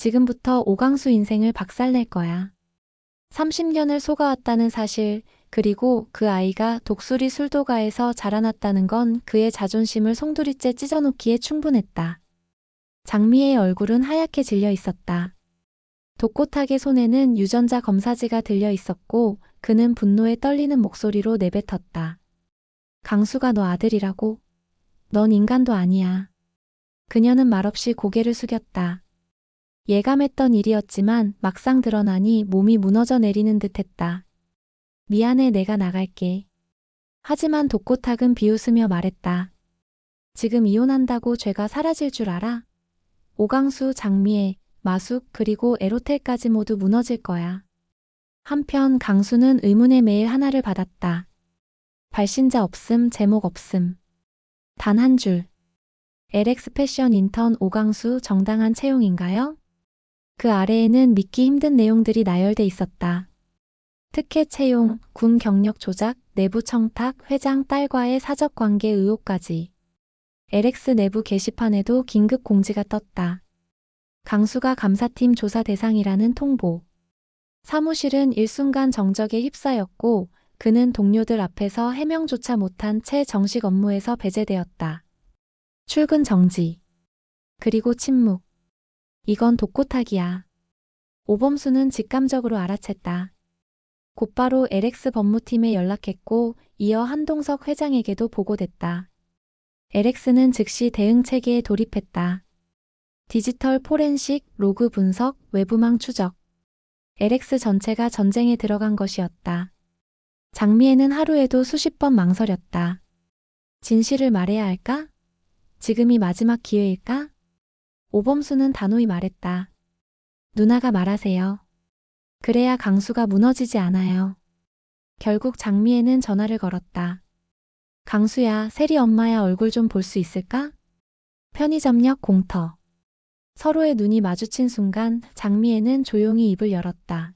지금부터 오강수 인생을 박살낼 거야. 30년을 속아왔다는 사실, 그리고 그 아이가 독수리 술도가에서 자라났다는 건 그의 자존심을 송두리째 찢어놓기에 충분했다. 장미의 얼굴은 하얗게 질려 있었다. 독고탁의 손에는 유전자 검사지가 들려 있었고 그는 분노에 떨리는 목소리로 내뱉었다. 강수가 너 아들이라고? 넌 인간도 아니야. 그녀는 말없이 고개를 숙였다. 예감했던 일이었지만 막상 드러나니 몸이 무너져 내리는 듯했다. 미안해, 내가 나갈게. 하지만 독고탁은 비웃으며 말했다. 지금 이혼한다고 죄가 사라질 줄 알아? 오강수, 장미애, 마숙 그리고 에로텔까지 모두 무너질 거야. 한편 강수는 의문의 메일 하나를 받았다. 발신자 없음, 제목 없음. 단 한 줄. LX 패션 인턴 오강수 정당한 채용인가요? 그 아래에는 믿기 힘든 내용들이 나열돼 있었다. 특혜 채용, 군 경력 조작, 내부 청탁, 회장 딸과의 사적 관계 의혹까지. LX 내부 게시판에도 긴급 공지가 떴다. 강수가 감사팀 조사 대상이라는 통보. 사무실은 일순간 정적에 휩싸였고 그는 동료들 앞에서 해명조차 못한 채 정식 업무에서 배제되었다. 출근 정지. 그리고 침묵. 이건 독고탁이야. 오범수는 직감적으로 알아챘다. 곧바로 LX 법무팀에 연락했고 이어 한동석 회장에게도 보고됐다. LX는 즉시 대응 체계에 돌입했다. 디지털 포렌식, 로그 분석, 외부망 추적. LX 전체가 전쟁에 들어간 것이었다. 장미애는 하루에도 수십 번 망설였다. 진실을 말해야 할까? 지금이 마지막 기회일까? 오범수는 단호히 말했다. 누나가 말하세요. 그래야 강수가 무너지지 않아요. 결국 장미애는 전화를 걸었다. 강수야, 세리 엄마야, 얼굴 좀 볼 수 있을까? 편의점역 공터. 서로의 눈이 마주친 순간 장미애는 조용히 입을 열었다.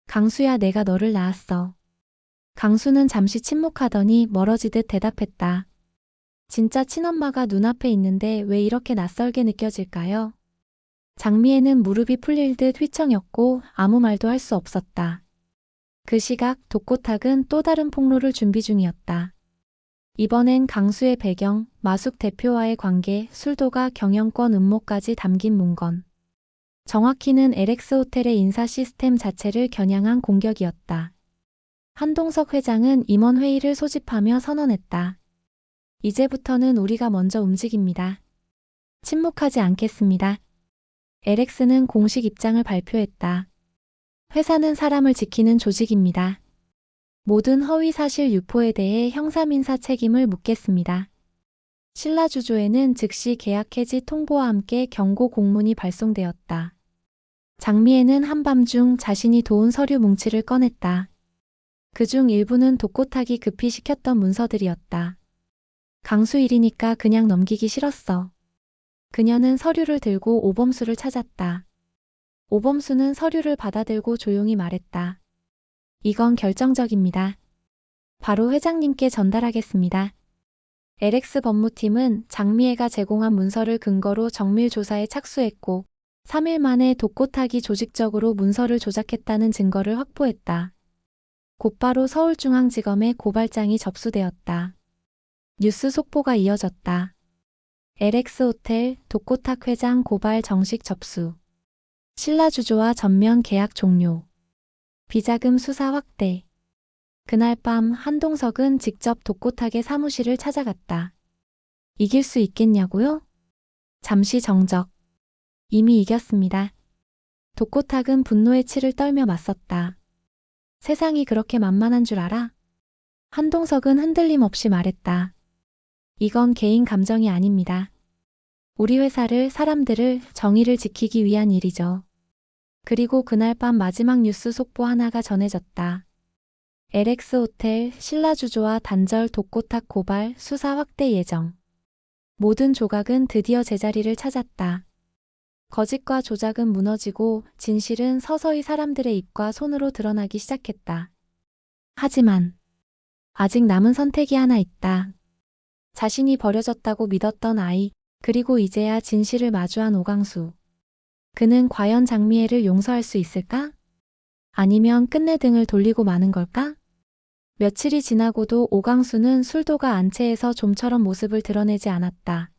강수야, 내가 너를 낳았어. 강수는 잠시 침묵하더니 멀어지듯 대답했다. 진짜 친엄마가 눈앞에 있는데 왜 이렇게 낯설게 느껴질까요? 장미애는 무릎이 풀릴 듯 휘청였고 아무 말도 할 수 없었다. 그 시각 독고탁은 또 다른 폭로를 준비 중이었다. 이번엔 강수의 배경, 마숙 대표와의 관계, 술도가 경영권 음모까지 담긴 문건. 정확히는 LX 호텔의 인사 시스템 자체를 겨냥한 공격이었다. 한동석 회장은 임원회의를 소집하며 선언했다. 이제부터는 우리가 먼저 움직입니다. 침묵하지 않겠습니다. LX는 공식 입장을 발표했다. 회사는 사람을 지키는 조직입니다. 모든 허위사실 유포에 대해 형사민사 책임을 묻겠습니다. 신라주조에는 즉시 계약 해지 통보와 함께 경고 공문이 발송되었다. 장미애는 한밤중 자신이 도운 서류 뭉치를 꺼냈다. 그중 일부는 독고탁이 급히 시켰던 문서들이었다. 강수 일이니까 그냥 넘기기 싫었어. 그녀는 서류를 들고 오범수를 찾았다. 오범수는 서류를 받아들고 조용히 말했다. 이건 결정적입니다. 바로 회장님께 전달하겠습니다. LX 법무팀은 장미애가 제공한 문서를 근거로 정밀 조사에 착수했고 3일 만에 독고탁이 조직적으로 문서를 조작했다는 증거를 확보했다. 곧바로 서울중앙지검에 고발장이 접수되었다. 뉴스 속보가 이어졌다. LX 호텔 독고탁 회장 고발 정식 접수. 신라주조와 전면 계약 종료. 비자금 수사 확대. 그날 밤 한동석은 직접 독고탁의 사무실을 찾아갔다. 이길 수 있겠냐고요? 잠시 정적. 이미 이겼습니다. 독고탁은 분노의 치를 떨며 맞섰다. 세상이 그렇게 만만한 줄 알아? 한동석은 흔들림 없이 말했다. 이건 개인 감정이 아닙니다. 우리 회사를, 사람들을, 정의를 지키기 위한 일이죠. 그리고 그날 밤 마지막 뉴스 속보 하나가 전해졌다. LX 호텔, 신라주조와 단절 독고탁 고발 수사 확대 예정. 모든 조각은 드디어 제자리를 찾았다. 거짓과 조작은 무너지고 진실은 서서히 사람들의 입과 손으로 드러나기 시작했다. 하지만 아직 남은 선택이 하나 있다. 자신이 버려졌다고 믿었던 아이, 그리고 이제야 진실을 마주한 오강수. 그는 과연 장미애를 용서할 수 있을까? 아니면 끝내 등을 돌리고 마는 걸까? 며칠이 지나고도 오강수는 술도가 안채에서 좀처럼 모습을 드러내지 않았다.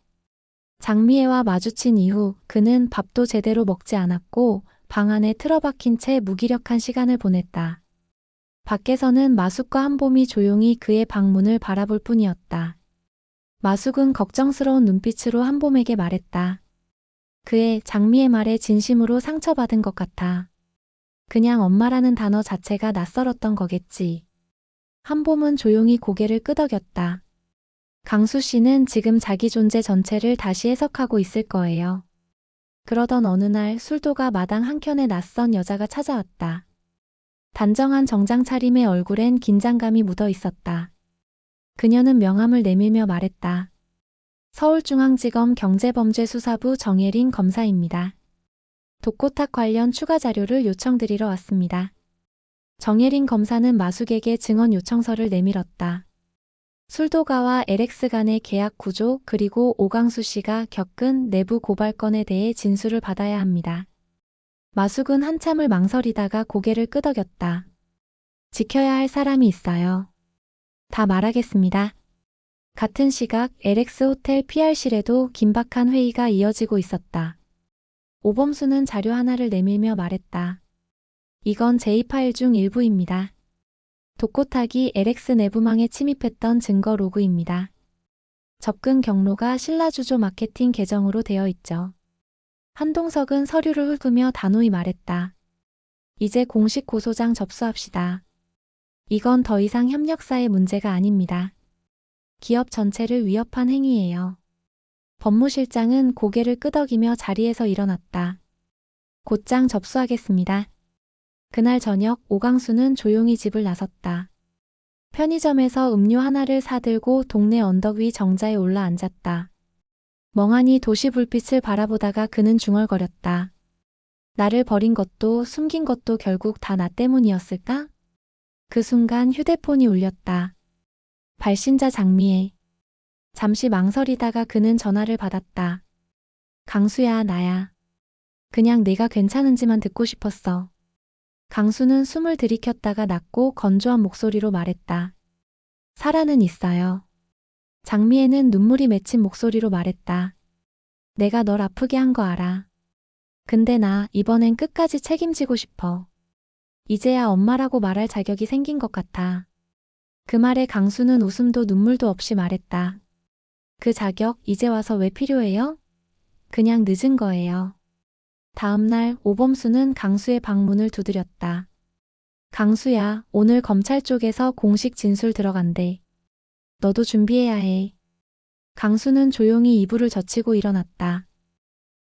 장미애와 마주친 이후 그는 밥도 제대로 먹지 않았고 방 안에 틀어박힌 채 무기력한 시간을 보냈다. 밖에서는 마숙과 한봄이 조용히 그의 방문을 바라볼 뿐이었다. 마숙은 걱정스러운 눈빛으로 한봄에게 말했다. 그의 장미의 말에 진심으로 상처받은 것 같아. 그냥 엄마라는 단어 자체가 낯설었던 거겠지. 한봄은 조용히 고개를 끄덕였다. 강수 씨는 지금 자기 존재 전체를 다시 해석하고 있을 거예요. 그러던 어느 날 술도가 마당 한켠에 낯선 여자가 찾아왔다. 단정한 정장 차림의 얼굴엔 긴장감이 묻어 있었다. 그녀는 명함을 내밀며 말했다. 서울중앙지검 경제범죄수사부 정예린 검사입니다. 독고탁 관련 추가 자료를 요청드리러 왔습니다. 정예린 검사는 마숙에게 증언 요청서를 내밀었다. 술도가와 LX 간의 계약 구조 그리고 오강수 씨가 겪은 내부 고발건에 대해 진술을 받아야 합니다. 마숙은 한참을 망설이다가 고개를 끄덕였다. 지켜야 할 사람이 있어요. 다 말하겠습니다. 같은 시각 LX 호텔 PR실에도 긴박한 회의가 이어지고 있었다. 오범수는 자료 하나를 내밀며 말했다. 이건 제2파일 중 일부입니다. 독고탁이 LX 내부망에 침입했던 증거 로그입니다. 접근 경로가 신라주조 마케팅 계정으로 되어 있죠. 한동석은 서류를 훑으며 단호히 말했다. 이제 공식 고소장 접수합시다. 이건 더 이상 협력사의 문제가 아닙니다. 기업 전체를 위협한 행위예요. 법무실장은 고개를 끄덕이며 자리에서 일어났다. 곧장 접수하겠습니다. 그날 저녁 오강수는 조용히 집을 나섰다. 편의점에서 음료 하나를 사들고 동네 언덕 위 정자에 올라 앉았다. 멍하니 도시 불빛을 바라보다가 그는 중얼거렸다. 나를 버린 것도 숨긴 것도 결국 다 나 때문이었을까? 그 순간 휴대폰이 울렸다. 발신자 장미애. 잠시 망설이다가 그는 전화를 받았다. 강수야, 나야. 그냥 내가 괜찮은지만 듣고 싶었어. 강수는 숨을 들이켰다가 낮고 건조한 목소리로 말했다. 살아는 있어요. 장미애는 눈물이 맺힌 목소리로 말했다. 내가 널 아프게 한 거 알아. 근데 나 이번엔 끝까지 책임지고 싶어. 이제야 엄마라고 말할 자격이 생긴 것 같아. 그 말에 강수는 웃음도 눈물도 없이 말했다. 그 자격 이제 와서 왜 필요해요? 그냥 늦은 거예요. 다음 날 오범수는 강수의 방문을 두드렸다. 강수야, 오늘 검찰 쪽에서 공식 진술 들어간대. 너도 준비해야 해. 강수는 조용히 이불을 젖히고 일어났다.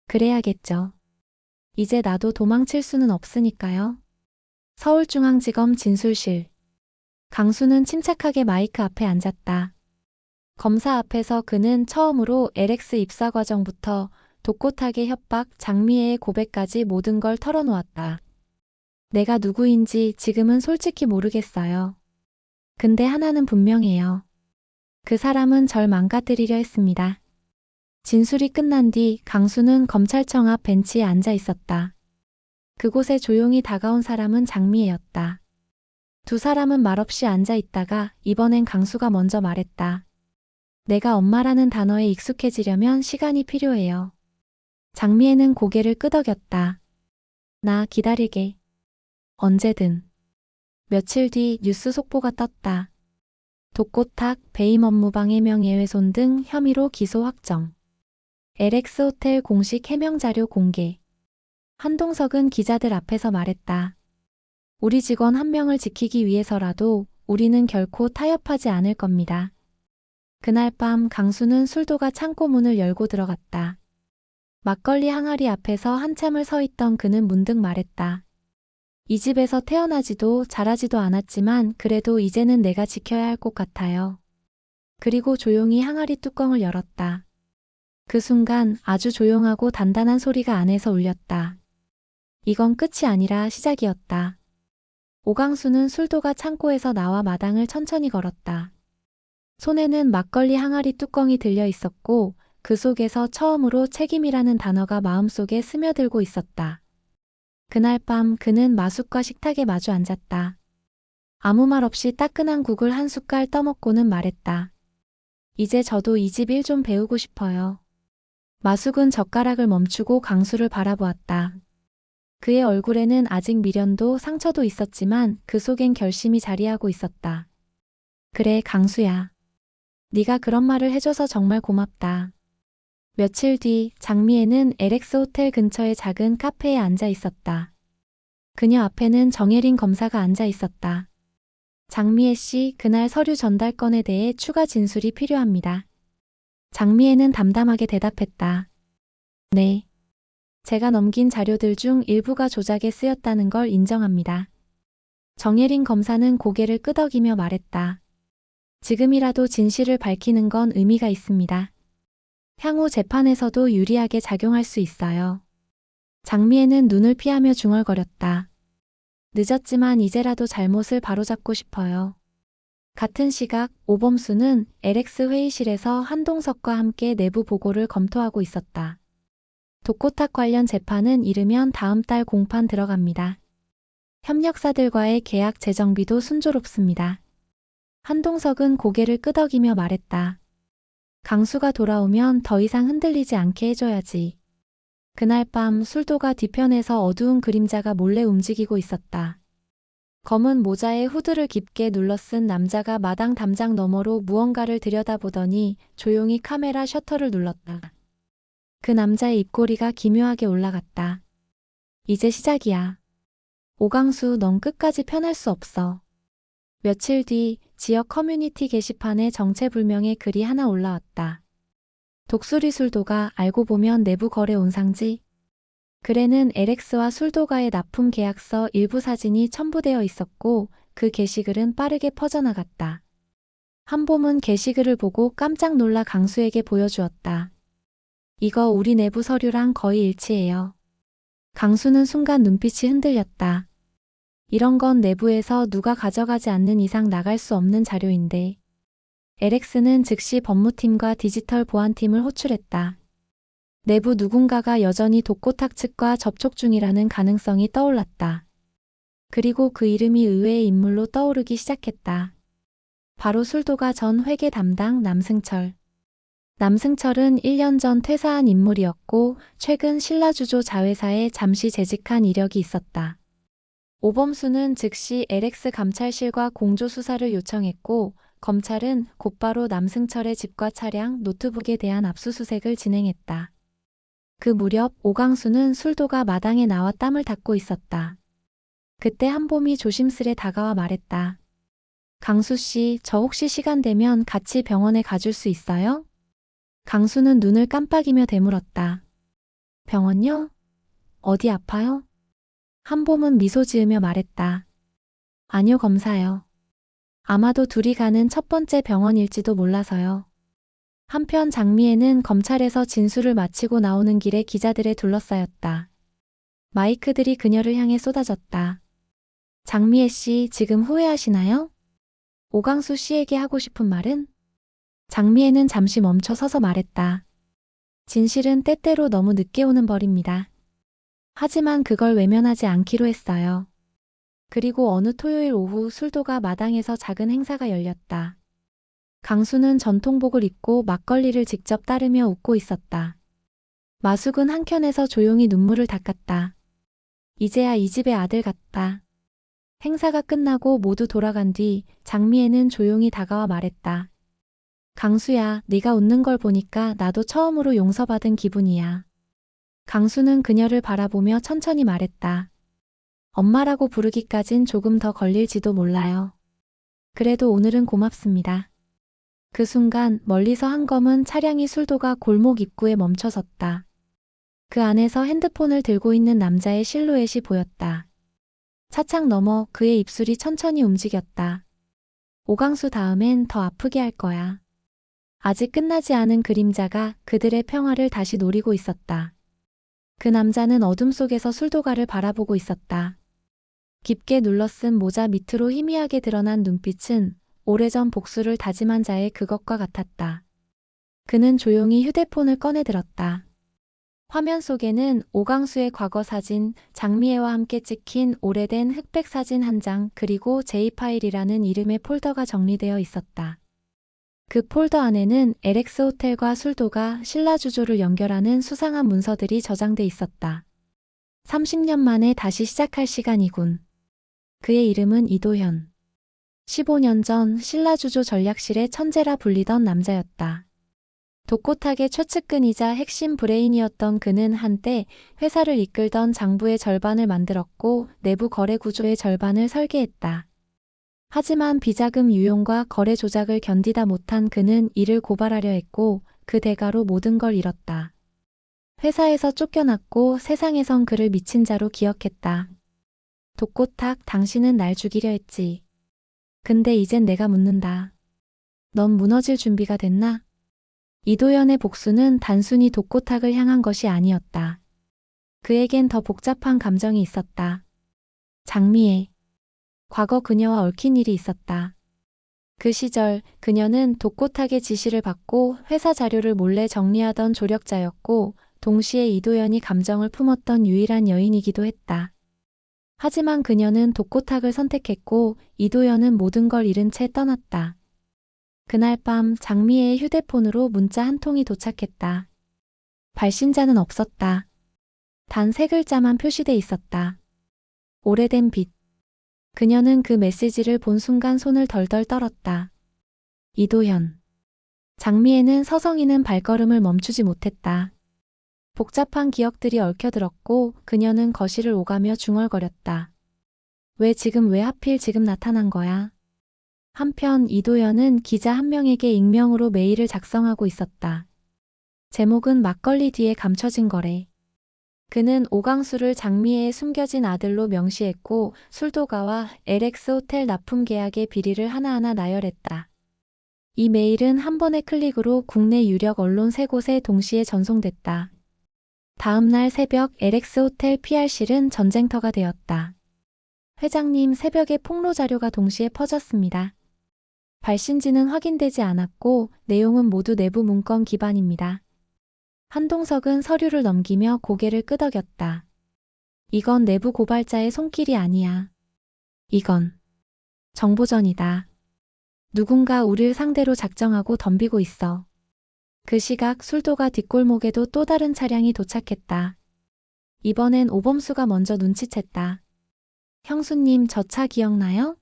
그래야겠죠. 이제 나도 도망칠 수는 없으니까요. 서울중앙지검 진술실. 강수는 침착하게 마이크 앞에 앉았다. 검사 앞에서 그는 처음으로 LX 입사 과정부터 독고탁의 협박, 장미애의 고백까지 모든 걸 털어놓았다. 내가 누구인지 지금은 솔직히 모르겠어요. 근데 하나는 분명해요. 그 사람은 절 망가뜨리려 했습니다. 진술이 끝난 뒤 강수는 검찰청 앞 벤치에 앉아 있었다. 그곳에 조용히 다가온 사람은 장미애였다. 두 사람은 말없이 앉아 있다가 이번엔 강수가 먼저 말했다. 내가 엄마라는 단어에 익숙해지려면 시간이 필요해요. 장미애는 고개를 끄덕였다. 나 기다리게. 언제든. 며칠 뒤 뉴스 속보가 떴다. 독고탁, 배임 업무방해 명예훼손 등 혐의로 기소 확정. LX 호텔 공식 해명 자료 공개. 한동석은 기자들 앞에서 말했다. 우리 직원 한 명을 지키기 위해서라도 우리는 결코 타협하지 않을 겁니다. 그날 밤 강수는 술도가 창고 문을 열고 들어갔다. 막걸리 항아리 앞에서 한참을 서 있던 그는 문득 말했다. 이 집에서 태어나지도 자라지도 않았지만 그래도 이제는 내가 지켜야 할 것 같아요. 그리고 조용히 항아리 뚜껑을 열었다. 그 순간 아주 조용하고 단단한 소리가 안에서 울렸다. 이건 끝이 아니라 시작이었다. 오강수는 술도가 창고에서 나와 마당을 천천히 걸었다. 손에는 막걸리 항아리 뚜껑이 들려 있었고 그 속에서 처음으로 책임이라는 단어가 마음속에 스며들고 있었다. 그날 밤 그는 마숙과 식탁에 마주 앉았다. 아무 말 없이 따끈한 국을 한 숟갈 떠먹고는 말했다. 이제 저도 이 집 일 좀 배우고 싶어요. 마숙은 젓가락을 멈추고 강수를 바라보았다. 그의 얼굴에는 아직 미련도 상처도 있었지만 그 속엔 결심이 자리하고 있었다. 그래, 강수야. 네가 그런 말을 해줘서 정말 고맙다. 며칠 뒤 장미애는 LX 호텔 근처의 작은 카페에 앉아 있었다. 그녀 앞에는 정혜린 검사가 앉아 있었다. 장미애 씨, 그날 서류 전달 건에 대해 추가 진술이 필요합니다. 장미애는 담담하게 대답했다. 네. 제가 넘긴 자료들 중 일부가 조작에 쓰였다는 걸 인정합니다. 정혜린 검사는 고개를 끄덕이며 말했다. 지금이라도 진실을 밝히는 건 의미가 있습니다. 향후 재판에서도 유리하게 작용할 수 있어요. 장미애는 눈을 피하며 중얼거렸다. 늦었지만 이제라도 잘못을 바로잡고 싶어요. 같은 시각 오범수는 LX 회의실에서 한동석과 함께 내부 보고를 검토하고 있었다. 독고탁 관련 재판은 이르면 다음 달 공판 들어갑니다. 협력사들과의 계약 재정비도 순조롭습니다. 한동석은 고개를 끄덕이며 말했다. 강수가 돌아오면 더 이상 흔들리지 않게 해줘야지. 그날 밤 술도가 뒤편에서 어두운 그림자가 몰래 움직이고 있었다. 검은 모자에 후드를 깊게 눌러쓴 남자가 마당 담장 너머로 무언가를 들여다보더니 조용히 카메라 셔터를 눌렀다. 그 남자의 입꼬리가 기묘하게 올라갔다. 이제 시작이야. 오강수, 넌 끝까지 편할 수 없어. 며칠 뒤 지역 커뮤니티 게시판에 정체불명의 글이 하나 올라왔다. 독수리 술도가 알고 보면 내부 거래 온상지. 글에는 LX와 술도가의 납품 계약서 일부 사진이 첨부되어 있었고 그 게시글은 빠르게 퍼져나갔다. 한봄은 게시글을 보고 깜짝 놀라 강수에게 보여주었다. 이거 우리 내부 서류랑 거의 일치해요. 강수는 순간 눈빛이 흔들렸다. 이런 건 내부에서 누가 가져가지 않는 이상 나갈 수 없는 자료인데. LX는 즉시 법무팀과 디지털 보안팀을 호출했다. 내부 누군가가 여전히 독고탁 측과 접촉 중이라는 가능성이 떠올랐다. 그리고 그 이름이 의외의 인물로 떠오르기 시작했다. 바로 술도가 전 회계 담당 남승철. 남승철은 1년 전 퇴사한 인물이었고 최근 신라주조 자회사에 잠시 재직한 이력이 있었다. 오범수는 즉시 LX 감찰실과 공조 수사를 요청했고 검찰은 곧바로 남승철의 집과 차량, 노트북에 대한 압수수색을 진행했다. 그 무렵 오강수는 술도가 마당에 나와 땀을 닦고 있었다. 그때 한봄이 조심스레 다가와 말했다. 강수 씨, 저 혹시 시간 되면 같이 병원에 가줄 수 있어요? 강수는 눈을 깜빡이며 되물었다. 병원요? 어디 아파요? 한봄은 미소 지으며 말했다. 아니요, 검사요. 아마도 둘이 가는 첫 번째 병원일지도 몰라서요. 한편 장미애는 검찰에서 진술을 마치고 나오는 길에 기자들에 둘러싸였다. 마이크들이 그녀를 향해 쏟아졌다. 장미애 씨, 지금 후회하시나요? 오강수 씨에게 하고 싶은 말은? 장미애는 잠시 멈춰 서서 말했다. 진실은 때때로 너무 늦게 오는 벌입니다. 하지만 그걸 외면하지 않기로 했어요. 그리고 어느 토요일 오후 술도가 마당에서 작은 행사가 열렸다. 강수는 전통복을 입고 막걸리를 직접 따르며 웃고 있었다. 마숙은 한켠에서 조용히 눈물을 닦았다. 이제야 이 집의 아들 같다. 행사가 끝나고 모두 돌아간 뒤 장미애는 조용히 다가와 말했다. 강수야, 네가 웃는 걸 보니까 나도 처음으로 용서받은 기분이야. 강수는 그녀를 바라보며 천천히 말했다. 엄마라고 부르기까진 조금 더 걸릴지도 몰라요. 그래도 오늘은 고맙습니다. 그 순간 멀리서 한 검은 차량이 술도가 골목 입구에 멈춰섰다. 그 안에서 핸드폰을 들고 있는 남자의 실루엣이 보였다. 차창 너머 그의 입술이 천천히 움직였다. 오강수 다음엔 더 아프게 할 거야. 아직 끝나지 않은 그림자가 그들의 평화를 다시 노리고 있었다. 그 남자는 어둠 속에서 술도가를 바라보고 있었다. 깊게 눌러쓴 모자 밑으로 희미하게 드러난 눈빛은 오래전 복수를 다짐한 자의 그것과 같았다. 그는 조용히 휴대폰을 꺼내 들었다. 화면 속에는 오강수의 과거 사진, 장미애와 함께 찍힌 오래된 흑백 사진 한 장, 그리고 J파일이라는 이름의 폴더가 정리되어 있었다. 그 폴더 안에는 LX 호텔과 술도가 신라주조를 연결하는 수상한 문서들이 저장돼 있었다. 30년 만에 다시 시작할 시간이군. 그의 이름은 이도현. 15년 전 신라주조 전략실의 천재라 불리던 남자였다. 독고탁의 최측근이자 핵심 브레인이었던 그는 한때 회사를 이끌던 장부의 절반을 만들었고 내부 거래 구조의 절반을 설계했다. 하지만 비자금 유용과 거래 조작을 견디다 못한 그는 이를 고발하려 했고 그 대가로 모든 걸 잃었다. 회사에서 쫓겨났고 세상에선 그를 미친 자로 기억했다. 독고탁, 당신은 날 죽이려 했지. 근데 이젠 내가 묻는다. 넌 무너질 준비가 됐나? 이도현의 복수는 단순히 독고탁을 향한 것이 아니었다. 그에겐 더 복잡한 감정이 있었다. 장미애. 과거 그녀와 얽힌 일이 있었다. 그 시절 그녀는 독고탁의 지시를 받고 회사 자료를 몰래 정리하던 조력자였고 동시에 이도현이 감정을 품었던 유일한 여인이기도 했다. 하지만 그녀는 독고탁을 선택했고 이도현은 모든 걸 잃은 채 떠났다. 그날 밤 장미애의 휴대폰으로 문자 한 통이 도착했다. 발신자는 없었다. 단 3글자만 표시돼 있었다. 오래된 빛. 그녀는 그 메시지를 본 순간 손을 덜덜 떨었다. 이도현. 장미애는 서성이는 발걸음을 멈추지 못했다. 복잡한 기억들이 얽혀들었고 그녀는 거실을 오가며 중얼거렸다. 왜 하필 지금 나타난 거야? 한편 이도현은 기자 한 명에게 익명으로 메일을 작성하고 있었다. 제목은 막걸리 뒤에 감춰진 거래. 그는 오강수를 장미애의 숨겨진 아들로 명시했고 술도가와 LX 호텔 납품 계약의 비리를 하나하나 나열했다. 이 메일은 한 번의 클릭으로 국내 유력 언론 3곳에 동시에 전송됐다. 다음 날 새벽 LX 호텔 PR실은 전쟁터가 되었다. 회장님, 새벽에 폭로 자료가 동시에 퍼졌습니다. 발신지는 확인되지 않았고 내용은 모두 내부 문건 기반입니다. 한동석은 서류를 넘기며 고개를 끄덕였다. 이건 내부 고발자의 손길이 아니야. 이건 정보전이다. 누군가 우릴 상대로 작정하고 덤비고 있어. 그 시각 술도가 뒷골목에도 또 다른 차량이 도착했다. 이번엔 오범수가 먼저 눈치챘다. 형수님, 저 차 기억나요?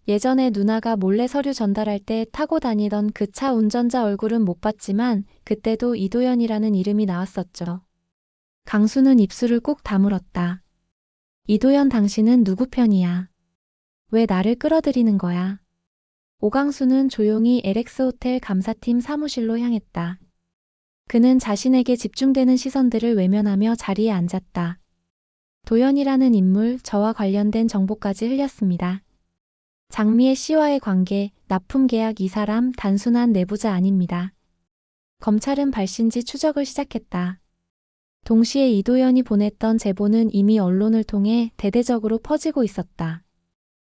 예전에 누나가 몰래 서류 전달할 때 타고 다니던 그 차 운전자 얼굴은 못 봤지만 그때도 이도현이라는 이름이 나왔었죠. 강수는 입술을 꾹 다물었다. 이도현, 당신은 누구 편이야? 왜 나를 끌어들이는 거야? 오강수는 조용히 LX 호텔 감사팀 사무실로 향했다. 그는 자신에게 집중되는 시선들을 외면하며 자리에 앉았다. 도현이라는 인물, 저와 관련된 정보까지 흘렸습니다. 장미애 씨와의 관계, 납품 계약, 이 사람 단순한 내부자 아닙니다. 검찰은 발신지 추적을 시작했다. 동시에 이도현이 보냈던 제보는 이미 언론을 통해 대대적으로 퍼지고 있었다.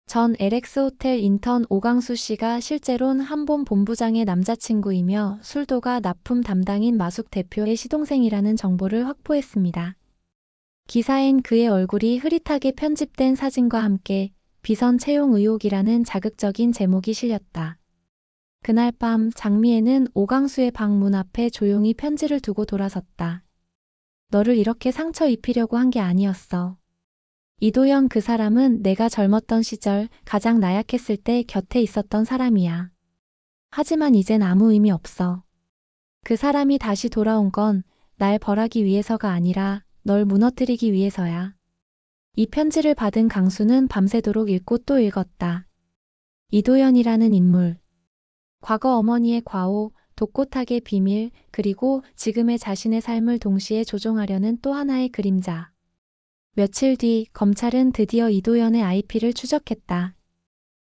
전 LX 호텔 인턴 오강수 씨가 실제론 한본 본부장의 남자친구이며 술도가 납품 담당인 마숙 대표의 시동생이라는 정보를 확보했습니다. 기사엔 그의 얼굴이 흐릿하게 편집된 사진과 함께 비선 채용 의혹이라는 자극적인 제목이 실렸다. 그날 밤 장미애는 오강수의 방 문 앞에 조용히 편지를 두고 돌아섰다. 너를 이렇게 상처 입히려고 한 게 아니었어. 이도현, 그 사람은 내가 젊었던 시절 가장 나약했을 때 곁에 있었던 사람이야. 하지만 이젠 아무 의미 없어. 그 사람이 다시 돌아온 건 날 벌하기 위해서가 아니라 널 무너뜨리기 위해서야. 이 편지를 받은 강수는 밤새도록 읽고 또 읽었다. 이도현이라는 인물. 과거 어머니의 과오, 독고탁의 비밀, 그리고 지금의 자신의 삶을 동시에 조종하려는 또 하나의 그림자. 며칠 뒤 검찰은 드디어 이도현의 IP를 추적했다.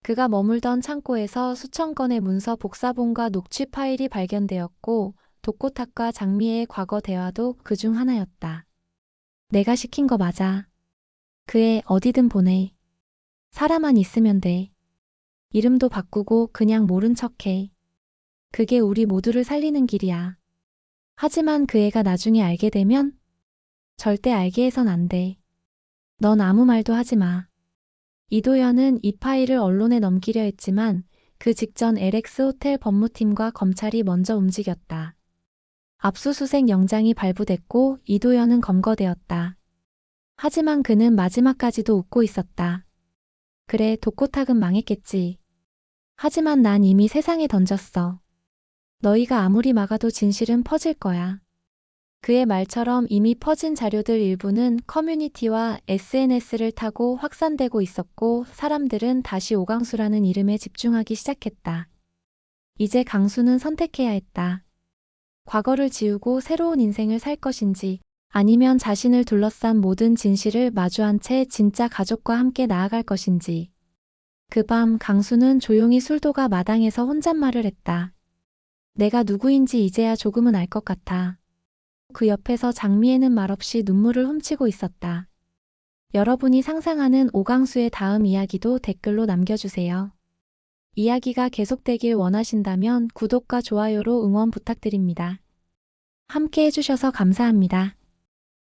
그가 머물던 창고에서 수천 건의 문서 복사본과 녹취 파일이 발견되었고 독고탁과 장미애의 과거 대화도 그중 하나였다. 내가 시킨 거 맞아. 그애 어디든 보내. 사람만 있으면 돼. 이름도 바꾸고 그냥 모른 척해. 그게 우리 모두를 살리는 길이야. 하지만 그 애가 나중에 알게 되면 절대 알게 해선 안 돼. 넌 아무 말도 하지 마. 이도현은 이 파일을 언론에 넘기려 했지만 그 직전 LX 호텔 법무팀과 검찰이 먼저 움직였다. 압수수색 영장이 발부됐고 이도현은 검거되었다. 하지만 그는 마지막까지도 웃고 있었다. 그래, 독고탁은 망했겠지. 하지만 난 이미 세상에 던졌어. 너희가 아무리 막아도 진실은 퍼질 거야. 그의 말처럼 이미 퍼진 자료들 일부는 커뮤니티와 SNS를 타고 확산되고 있었고 사람들은 다시 오강수라는 이름에 집중하기 시작했다. 이제 강수는 선택해야 했다. 과거를 지우고 새로운 인생을 살 것인지 아니면 자신을 둘러싼 모든 진실을 마주한 채 진짜 가족과 함께 나아갈 것인지. 그 밤 강수는 조용히 술도가 마당에서 혼잣말을 했다. 내가 누구인지 이제야 조금은 알 것 같아. 그 옆에서 장미애는 말없이 눈물을 훔치고 있었다. 여러분이 상상하는 오강수의 다음 이야기도 댓글로 남겨주세요. 이야기가 계속되길 원하신다면 구독과 좋아요로 응원 부탁드립니다. 함께 해주셔서 감사합니다.